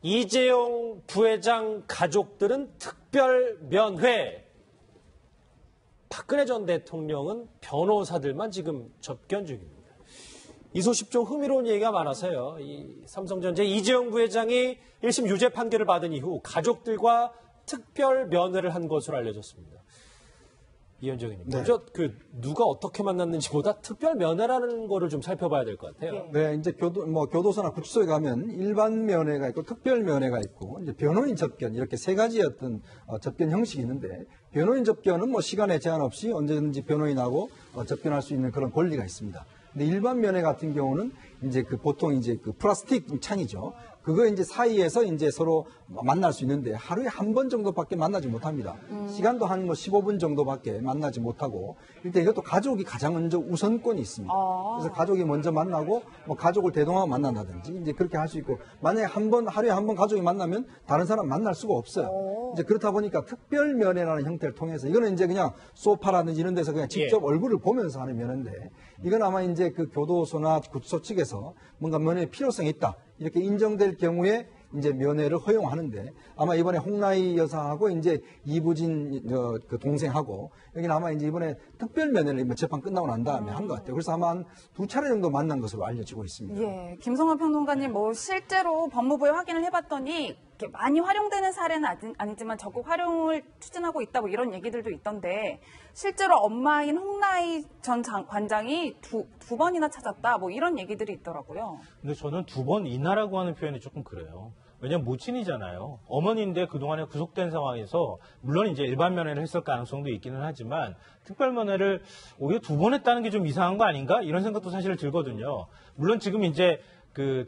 이재용 부회장 가족들은 특별 면회. 박근혜 전 대통령은 변호사들만 지금 접견 중입니다. 이 소식 좀 흥미로운 얘기가 많아서요. 이 삼성전자 이재용 부회장이 1심 유죄 판결을 받은 이후 가족들과 특별 면회를 한 것으로 알려졌습니다. 이현정님, 네. 먼저 누가 어떻게 만났는지보다 특별 면회라는 거를 좀 살펴봐야 될 것 같아요. 네, 이제 교도소나 구치소에 가면 일반 면회가 있고 특별 면회가 있고 이제 변호인 접견 이렇게 세 가지 어떤 접견 형식이 있는데 변호인 접견은 뭐 시간에 제한 없이 언제든지 변호인하고 접견할 수 있는 그런 권리가 있습니다. 근데 일반 면회 같은 경우는 이제 보통 이제 플라스틱 창이죠. 그거 이제 사이에서 이제 서로 만날 수 있는데 하루에 한 번 정도밖에 만나지 못합니다. 시간도 한 15분 정도밖에 만나지 못하고 일단 이것도 가족이 가장 먼저 우선권이 있습니다. 그래서 가족이 먼저 만나고 뭐 가족을 대동하고 만난다든지 이제 그렇게 할 수 있고 만약에 하루에 한 번 가족이 만나면 다른 사람 만날 수가 없어요. 이제 그렇다 보니까 특별 면회라는 형태를 통해서 이거는 이제 그냥 소파라든지 이런 데서 그냥 직접 얼굴을 보면서 하는 면회인데 이건 아마 이제 교도소나 구치소 측에서 뭔가 면회의 필요성이 있다. 이렇게 인정될 경우에 이제 면회를 허용하는데 아마 이번에 홍라희 여사하고 이제 이부진 그 동생하고 여기는 아마 이제 이번에 특별 면회를 재판 끝나고 난 다음에 한 것 같아요. 그래서 아마 한 2차례 정도 만난 것으로 알려지고 있습니다. 예, 김성환 평론가님 뭐 실제로 법무부에 확인을 해봤더니 이렇게 많이 활용되는 사례는 아니지만 적극 활용을 추진하고 있다 뭐 이런 얘기들도 있던데 실제로 엄마인 홍라희 전 관장이 두 번이나 찾았다 뭐 이런 얘기들이 있더라고요. 근데 저는 두 번이나라고 하는 표현이 조금 그래요. 왜냐면 모친이잖아요. 어머니인데 그동안에 구속된 상황에서 물론 이제 일반 면회를 했을 가능성도 있기는 하지만 특별 면회를 오히려 두 번 했다는 게 좀 이상한 거 아닌가? 이런 생각도 사실 들거든요. 물론 지금 이제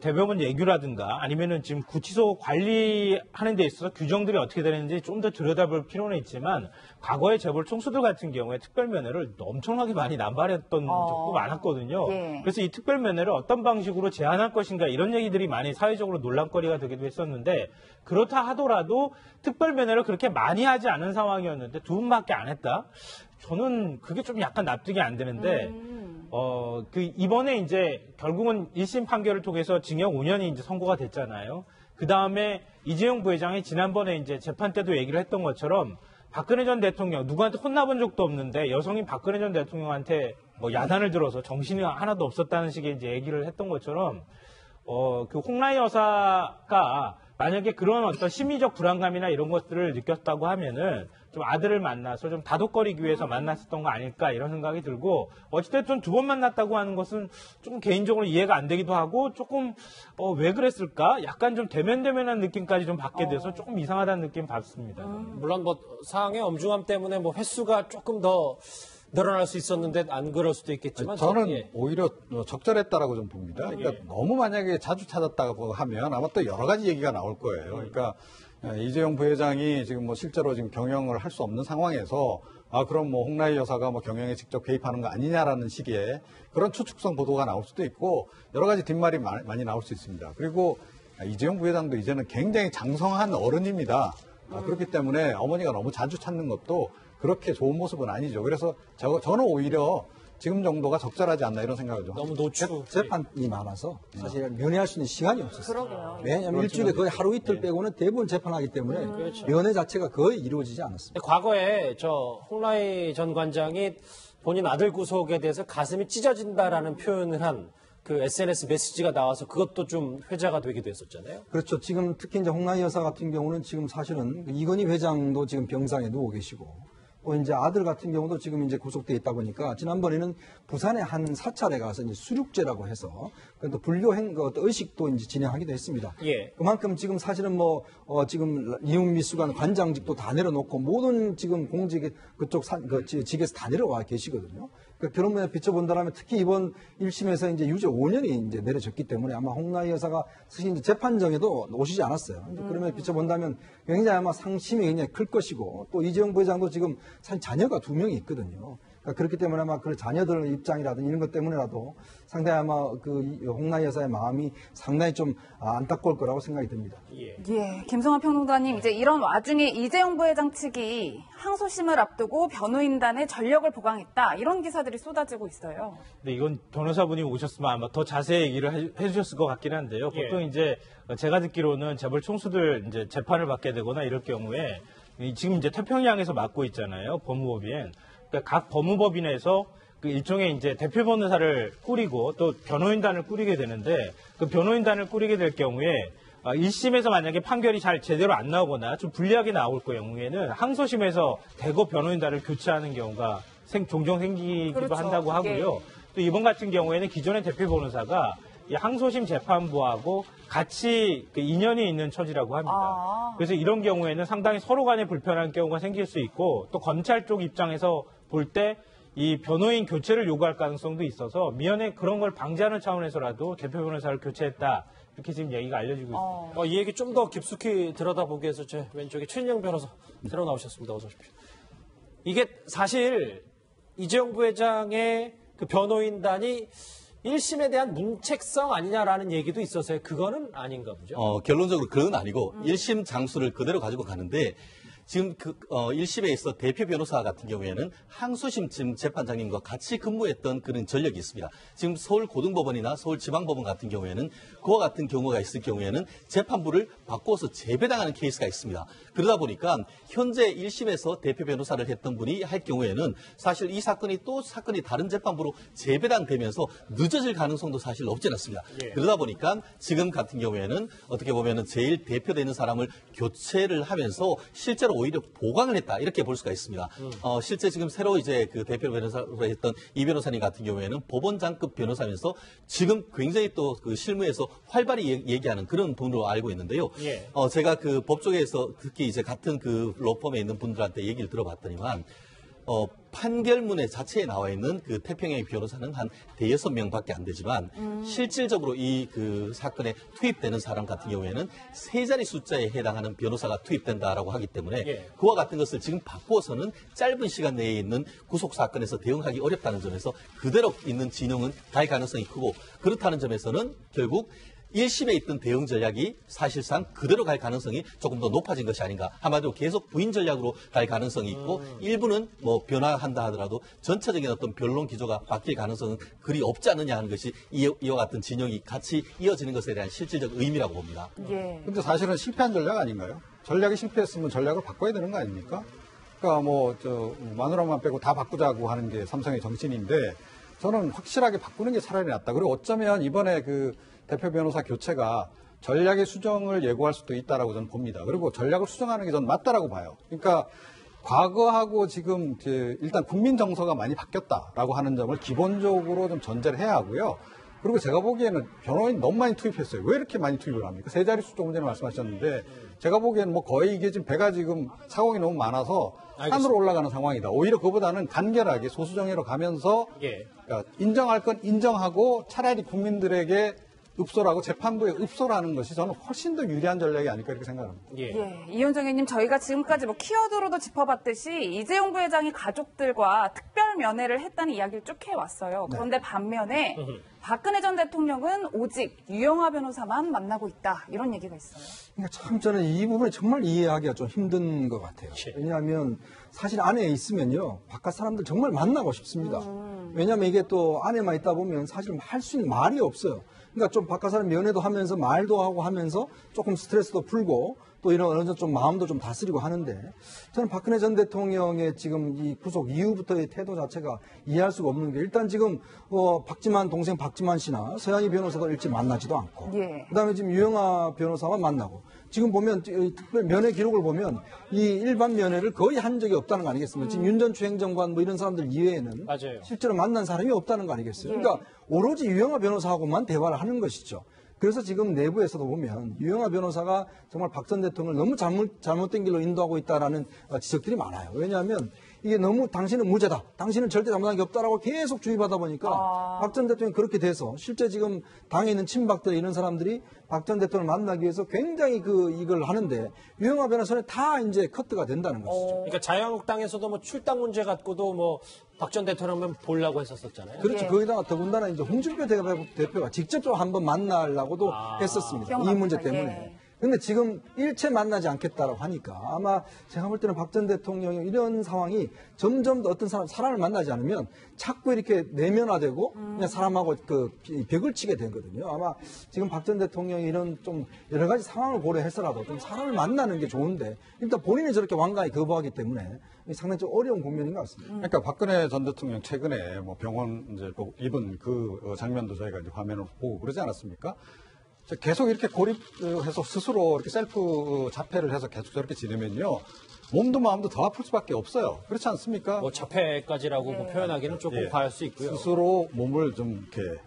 대법원 예규라든가 아니면은 지금 구치소 관리하는 데 있어서 규정들이 어떻게 되는지 좀 더 들여다볼 필요는 있지만 과거의 재벌 총수들 같은 경우에 특별 면회를 엄청나게 많이 남발했던 적도 많았거든요. 예. 그래서 이 특별 면회를 어떤 방식으로 제한할 것인가 이런 얘기들이 많이 사회적으로 논란거리가 되기도 했었는데 그렇다 하더라도 특별 면회를 그렇게 많이 하지 않은 상황이었는데 두 분밖에 안 했다? 저는 그게 좀 약간 납득이 안 되는데 이번에 이제 결국은 1심 판결을 통해서 징역 5년이 이제 선고가 됐잖아요. 그 다음에 이재용 부회장이 지난번에 이제 재판 때도 얘기를 했던 것처럼 박근혜 전 대통령 누구한테 혼나본 적도 없는데 여성인 박근혜 전 대통령한테 뭐 야단을 들어서 정신이 하나도 없었다는 식의 이제 얘기를 했던 것처럼 홍라희 여사가 만약에 그런 어떤 심리적 불안감이나 이런 것들을 느꼈다고 하면은 좀 아들을 만나서 좀 다독거리기 위해서 만났었던 거 아닐까 이런 생각이 들고 어찌됐든 두 번 만났다고 하는 것은 좀 개인적으로 이해가 안 되기도 하고 조금 왜 그랬을까? 약간 좀 대면대면한 느낌까지 좀 받게 돼서 조금 이상하다는 느낌 받습니다. 물론 뭐 사항의 엄중함 때문에 뭐 횟수가 조금 더 늘어날 수 있었는데 안 그럴 수도 있겠지만 저는 오히려 적절했다라고 좀 봅니다. 그러니까 너무 만약에 자주 찾았다고 하면 아마 또 여러 가지 얘기가 나올 거예요. 그러니까 이재용 부회장이 지금 뭐 실제로 지금 경영을 할 수 없는 상황에서 그럼 뭐 홍라희 여사가 뭐 경영에 직접 개입하는 거 아니냐라는 식의 그런 추측성 보도가 나올 수도 있고 여러 가지 뒷말이 많이 나올 수 있습니다. 그리고 이재용 부회장도 이제는 굉장히 장성한 어른입니다. 그렇기 때문에 어머니가 너무 자주 찾는 것도 그렇게 좋은 모습은 아니죠. 그래서 저는 오히려 지금 정도가 적절하지 않나 이런 생각을 좀 너무 노출 재판이 많아서 사실 면회할 수 있는 시간이 없었어요. 그러게요. 왜냐하면 일주일에 거의 하루 이틀 빼고는 대부분 재판하기 때문에 면회 자체가 거의 이루어지지 않았습니다. 과거에 홍라희 전 관장이 본인 아들 구속에 대해서 가슴이 찢어진다라는 표현을 한 그 SNS 메시지가 나와서 그것도 좀 회자가 되기도 했었잖아요. 그렇죠. 지금 특히 이제 홍라희 여사 같은 경우는 지금 사실은 이건희 회장도 지금 병상에 누워 계시고 또 이제 아들 같은 경우도 지금 이제 구속돼 있다 보니까 지난번에는 부산에 한 사찰에 가서 이제 수륙제라고 해서 또 불교 의식도 이제 진행하기도 했습니다. 예. 그만큼 지금 사실은 지금 이웅미 수관 관장직도 다 내려놓고 모든 지금 공직 그쪽 직에서 다 내려와 계시거든요. 그러니까 그런 면에 비춰본다면 특히 이번 1심에서 이제 유죄 5년이 이제 내려졌기 때문에 아마 홍라희 여사가 사실 이제 재판정에도 오시지 않았어요. 그러면 비춰본다면 굉장히 아마 상심이 굉장히 클 것이고 또 이재용 부회장도 지금 사실 자녀가 2명이 있거든요. 그러니까 그렇기 때문에 아마 그 자녀들 입장이라든지 이런 것 때문에라도 상당히 아마 그 홍나희 여사의 마음이 상당히 좀 안타까울 거라고 생각이 듭니다. 예. 예, 김성환 평론가님, 이제 이런 와중에 이재용 부회장 측이 항소심을 앞두고 변호인단의 전력을 보강했다, 이런 기사들이 쏟아지고 있어요. 근데 이건 변호사분이 오셨으면 아마 더 자세히 얘기를 해주셨을 것 같긴 한데요. 예. 보통 이제 제가 듣기로는 재벌 총수들 이제 재판을 받게 되거나 이럴 경우에 지금 이제 태평양에서 맡고 있잖아요. 법무법인. 그러니까 각 법무법인에서 그 일종의 이제 대표 변호사를 꾸리고 또 변호인단을 꾸리게 되는데 그 변호인단을 꾸리게 될 경우에 1심에서 만약에 판결이 잘 제대로 안 나오거나 좀 불리하게 나올 경우에는 항소심에서 대거 변호인단을 교체하는 경우가 종종 생기기도 그렇죠. 한다고 하고요. 또 이번 같은 경우에는 기존의 대표 변호사가 이 항소심 재판부하고 같이 그 인연이 있는 처지라고 합니다. 그래서 이런 경우에는 상당히 서로 간에 불편한 경우가 생길 수 있고 또 검찰 쪽 입장에서 볼 때 이 변호인 교체를 요구할 가능성도 있어서 미연에 그런 걸 방지하는 차원에서라도 대표 변호사를 교체했다. 이렇게 지금 얘기가 알려지고 있습니다. 이 얘기 좀 더 깊숙이 들여다보기 위해서 제 왼쪽에 최인영 변호사 새로 나오셨습니다. 어서 오십시오. 이게 사실 이재용 부회장의 그 변호인단이 1심에 대한 문책성 아니냐라는 얘기도 있어서요. 그거는 아닌가 보죠. 결론적으로 그건 아니고 1심 장수를 그대로 가지고 가는데 지금 1심에 있어 대표 변호사 같은 경우에는 항소심 재판장님과 같이 근무했던 그런 전력이 있습니다. 지금 서울고등법원이나 서울지방법원 같은 경우에는 그와 같은 경우가 있을 경우에는 재판부를 바꿔서 재배당하는 케이스가 있습니다. 그러다 보니까 현재 1심에서 대표 변호사를 했던 분이 할 경우에는 사실 이 사건이 또 사건이 다른 재판부로 재배당되면서 늦어질 가능성도 사실 없진 않습니다. 그러다 보니까 지금 같은 경우에는 어떻게 보면은 제일 대표되는 사람을 교체를 하면서 실제로 오히려 보강을 했다 이렇게 볼 수가 있습니다. 실제 지금 새로 이제 그 대표 변호사로 했던 이 변호사님 같은 경우에는 법원장급 변호사면서 지금 굉장히 또 그 실무에서 활발히 얘기하는 그런 분으로 알고 있는데요. 예. 제가 그 법조계에서 특히 이제 같은 그 로펌에 있는 분들한테 얘기를 들어봤더니만 판결문에 자체에 나와 있는 그 태평양의 변호사는 한 5-6명밖에 안 되지만 실질적으로 이 그 사건에 투입되는 사람 같은 경우에는 3자리 숫자에 해당하는 변호사가 투입된다라고 하기 때문에 그와 같은 것을 지금 바꾸어서는 짧은 시간 내에 있는 구속 사건에서 대응하기 어렵다는 점에서 그대로 있는 진영은 갈 가능성이 크고 그렇다는 점에서는 결국 1심에 있던 대응 전략이 사실상 그대로 갈 가능성이 조금 더 높아진 것이 아닌가. 한마디로 계속 부인 전략으로 갈 가능성이 있고 일부는 뭐 변화한다 하더라도 전체적인 어떤 변론 기조가 바뀔 가능성은 그리 없지 않느냐 하는 것이 이와 같은 진영이 같이 이어지는 것에 대한 실질적 의미라고 봅니다. 예. 근데 사실은 실패한 전략 아닌가요? 전략이 실패했으면 전략을 바꿔야 되는 거 아닙니까? 그러니까 마누라만 빼고 다 바꾸자고 하는 게 삼성의 정신인데 저는 확실하게 바꾸는 게 차라리 낫다. 그리고 어쩌면 이번에 그 대표 변호사 교체가 전략의 수정을 예고할 수도 있다라고 저는 봅니다. 그리고 전략을 수정하는 게 저는 맞다라고 봐요. 그러니까 과거하고 지금 일단 국민 정서가 많이 바뀌었다라고 하는 점을 기본적으로 좀 전제를 해야 하고요. 그리고 제가 보기에는 변호인 너무 많이 투입했어요. 왜 이렇게 많이 투입을 합니까? 3자리 숫자 문제는 말씀하셨는데 제가 보기에는 뭐 거의 이게 지금 배가 지금 사공이 너무 많아서 산으로 올라가는 상황이다. 오히려 그보다는 간결하게 소수정예로 가면서 그러니까 인정할 건 인정하고 차라리 국민들에게 읍소라고 재판부에 읍소라는 것이 저는 훨씬 더 유리한 전략이 아닐까 이렇게 생각합니다. 예, 이현정님 저희가 지금까지 뭐 키워드로도 짚어봤듯이 이재용 부회장이 가족들과 특별 면회를 했다는 이야기를 쭉 해왔어요. 그런데 반면에 박근혜 전 대통령은 오직 유영하 변호사만 만나고 있다 이런 얘기가 있어요. 그러니까 참 저는 이 부분이 정말 이해하기가 좀 힘든 것 같아요. 왜냐하면 사실 안에 있으면요 바깥 사람들 정말 만나고 싶습니다. 왜냐하면 이게 또 안에만 있다 보면 사실 할 수 있는 말이 없어요. 그러니까 좀 바깥 사람 면회도 하면서 말도 하고 하면서 조금 스트레스도 풀고 또 이런 어느 정도 좀 마음도 좀 다스리고 하는데 저는 박근혜 전 대통령의 지금 이 구속 이후부터의 태도 자체가 이해할 수가 없는 게 일단 지금 박지만 동생 박지만 씨나 서양희 변호사도 일찍 만나지도 않고 그다음에 지금 유영하 변호사만 만나고 지금 보면 특별 면회 기록을 보면 이 일반 면회를 거의 한 적이 없다는 거 아니겠습니까? 지금 윤 전 추행정관 뭐 이런 사람들 이외에는 맞아요. 실제로 만난 사람이 없다는 거 아니겠어요? 그러니까 오로지 유영하 변호사하고만 대화를 하는 것이죠. 그래서 지금 내부에서도 보면 유영하 변호사가 정말 박 전 대통령을 너무 잘못된 길로 인도하고 있다라는 지적들이 많아요. 왜냐하면 이게 너무 당신은 무죄다. 당신은 절대 잘못한 게 없다라고 계속 주의받아 보니까 박 전 대통령이 그렇게 돼서 실제 지금 당에 있는 친박들 이런 사람들이 박 전 대통령을 만나기 위해서 굉장히 이걸 하는데 유영하 변호사는 다 이제 커트가 된다는 것이죠. 그러니까 자유한국당에서도 뭐 출당 문제 갖고도 뭐 박 전 대통령은 보려고 했었잖아요. 그렇죠. 예. 거기다가 더군다나 이제 홍준표 대표가 직접적으로 한번 만나려고도 했었습니다. 이 기억납니다. 문제 때문에. 예. 근데 지금 일체 만나지 않겠다라고 하니까 아마 제가 볼 때는 박 전 대통령이 이런 상황이 점점 더 어떤 사람을 만나지 않으면 자꾸 이렇게 내면화되고 그냥 사람하고 그 벽을 치게 되거든요. 아마 지금 박 전 대통령이 이런 좀 여러 가지 상황을 고려해서라도 좀 사람을 만나는 게 좋은데 일단 본인이 저렇게 완강히 거부하기 때문에 상당히 좀 어려운 국면인 것 같습니다. 그러니까 박근혜 전 대통령 최근에 뭐 병원 이제 입은 그 장면도 저희가 이제 화면을 보고 그러지 않았습니까? 계속 이렇게 고립해서 스스로 이렇게 셀프 자폐를 해서 계속 저렇게 지내면요. 몸도 마음도 더 아플 수밖에 없어요. 그렇지 않습니까? 뭐 자폐까지라고 뭐 표현하기는 조금 예. 과할 수 있고요. 스스로 몸을 좀 이렇게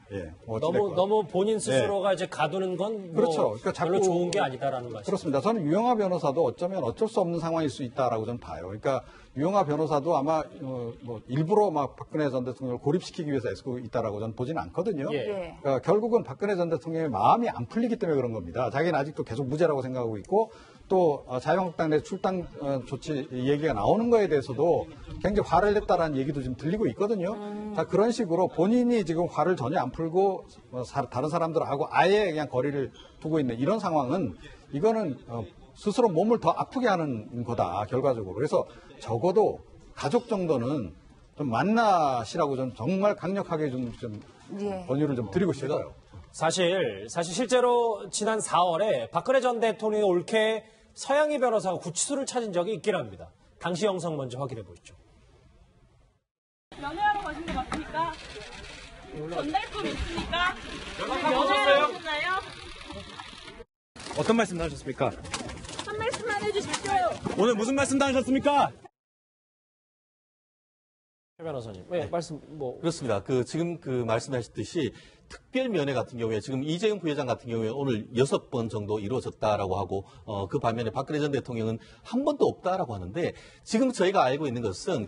너무 본인 스스로가 이제 가두는 건 뭐 그렇죠. 그러니까 별로 자꾸- 좋은 게 아니다라는 말씀. 그렇습니다. 저는 유영하 변호사도 어쩌면 어쩔 수 없는 상황일 수 있다라고 저는 봐요. 그러니까 유영하 변호사도 아마 뭐 일부러 막 박근혜 전 대통령을 고립시키기 위해서 애쓰고 있다라고 저는 보지는 않거든요. 예. 예. 그러니까 결국은 박근혜 전 대통령의 마음이 안 풀리기 때문에 그런 겁니다. 자기는 아직도 계속 무죄라고 생각하고 있고 또 자유한국당 내 출당 조치 얘기가 나오는 거에 대해서도 굉장히 화를 냈다라는 얘기도 지금 들리고 있거든요. 자, 그런 식으로 본인이 지금 화를 전혀 안 풀고 다른 사람들하고 아예 그냥 거리를 두고 있는 이런 상황은 이거는 스스로 몸을 더 아프게 하는 거다, 결과적으로. 그래서 적어도 가족 정도는 좀 만나시라고 좀 정말 강력하게 좀 예. 권유를 좀 드리고 싶어요. 사실 실제로 지난 4월에 박근혜 전 대통령의 올케 서양희 변호사가 구치소를 찾은 적이 있긴 합니다. 당시 영상 먼저 확인해 보시죠. 연애하러 가신 거 맞습니까? 전달품 있습니까? 연애하러 가셨나요? 어떤 말씀 나누셨습니까? 한 말씀만 해주십시오. 오늘 무슨 말씀 나누셨습니까? 최 변호사님, 말씀 뭐 그렇습니다. 지금 말씀하셨듯이 특별면회 같은 경우에 지금 이재용 부회장 같은 경우에 오늘 6번 정도 이루어졌다라고 하고 그 반면에 박근혜 전 대통령은 한 번도 없다라고 하는데 지금 저희가 알고 있는 것은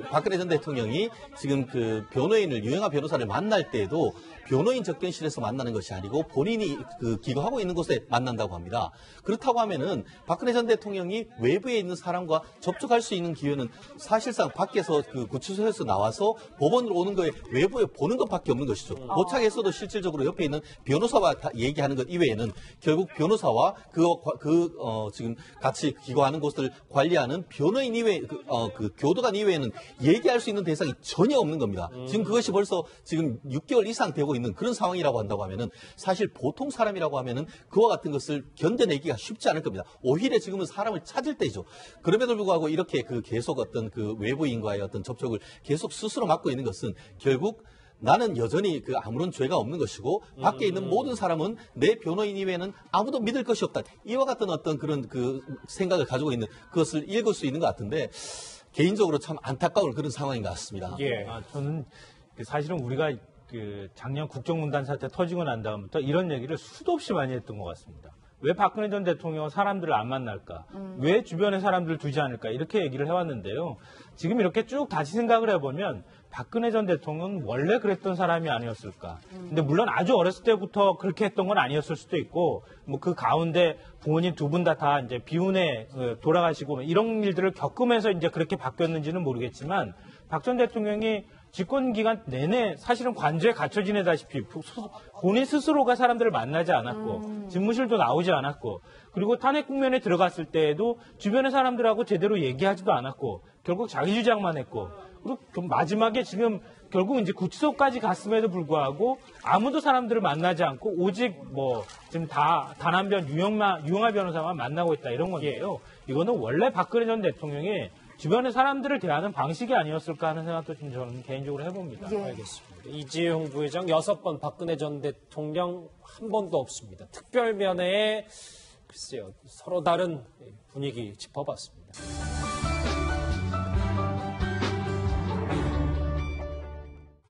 박근혜 전 대통령이 지금 변호인을 유영하 변호사를 만날 때에도 변호인 접견실에서 만나는 것이 아니고 본인이 기거하고 있는 곳에 만난다고 합니다. 그렇다고 하면은 박근혜 전 대통령이 외부에 있는 사람과 접촉할 수 있는 기회는 사실상 밖에서 구치소에서 나와서 법원으로 오는 거에 외부에 보는 것밖에 없는 것이죠. 도착했어도 실질적으로 옆에 있는 변호사와 얘기하는 것 이외에는 결국 변호사와 지금 같이 기거하는 곳을 관리하는 변호인 이외 교도관 이외에는 얘기할 수 있는 대상이 전혀 없는 겁니다. 지금 그것이 벌써 지금 6개월 이상 되고 있는 그런 상황이라고 한다고 하면은 사실 보통 사람이라고 하면은 그와 같은 것을 견뎌내기가 쉽지 않을 겁니다. 오히려 지금은 사람을 찾을 때죠. 그럼에도 불구하고 이렇게 계속 어떤 외부인과의 어떤 접촉을 계속 스스로 막고 있는 것은 결국 나는 여전히 아무런 죄가 없는 것이고 밖에 있는 모든 사람은 내 변호인 이외에는 아무도 믿을 것이 없다. 이와 같은 어떤 그런 생각을 가지고 있는 그것을 읽을 수 있는 것 같은데 개인적으로 참 안타까운 그런 상황인 것 같습니다. 예. 저는 사실은 우리가 작년 국정문단 사태 터지고 난 다음부터 이런 얘기를 수도 없이 많이 했던 것 같습니다. 왜 박근혜 전 대통령은 사람들을 안 만날까? 왜 주변에 사람들을 두지 않을까? 이렇게 얘기를 해왔는데요. 지금 이렇게 쭉 다시 생각을 해보면 박근혜 전 대통령은 원래 그랬던 사람이 아니었을까? 근데 물론 아주 어렸을 때부터 그렇게 했던 건 아니었을 수도 있고, 뭐 그 가운데 부모님 두 분 다 이제 비운에 돌아가시고 이런 일들을 겪으면서 이제 그렇게 바뀌었는지는 모르겠지만 박 전 대통령이 집권 기간 내내 사실은 관저에 갇혀 지내다시피 본인 스스로가 사람들을 만나지 않았고 집무실도 나오지 않았고 그리고 탄핵 국면에 들어갔을 때에도 주변의 사람들하고 제대로 얘기하지도 않았고 결국 자기 주장만 했고 그리고 마지막에 지금 결국 이제 구치소까지 갔음에도 불구하고 아무도 사람들을 만나지 않고 오직 지금 단 한 번 유영하 변호사만 만나고 있다 이런 건데요. 이거는 원래 박근혜 전 대통령이 주변의 사람들을 대하는 방식이 아니었을까 하는 생각도 좀 저는 개인적으로 해봅니다. 예. 알겠습니다. 이재용 부회장 6번, 박근혜 전 대통령 한 번도 없습니다. 특별면회에 글쎄요 서로 다른 분위기 짚어봤습니다.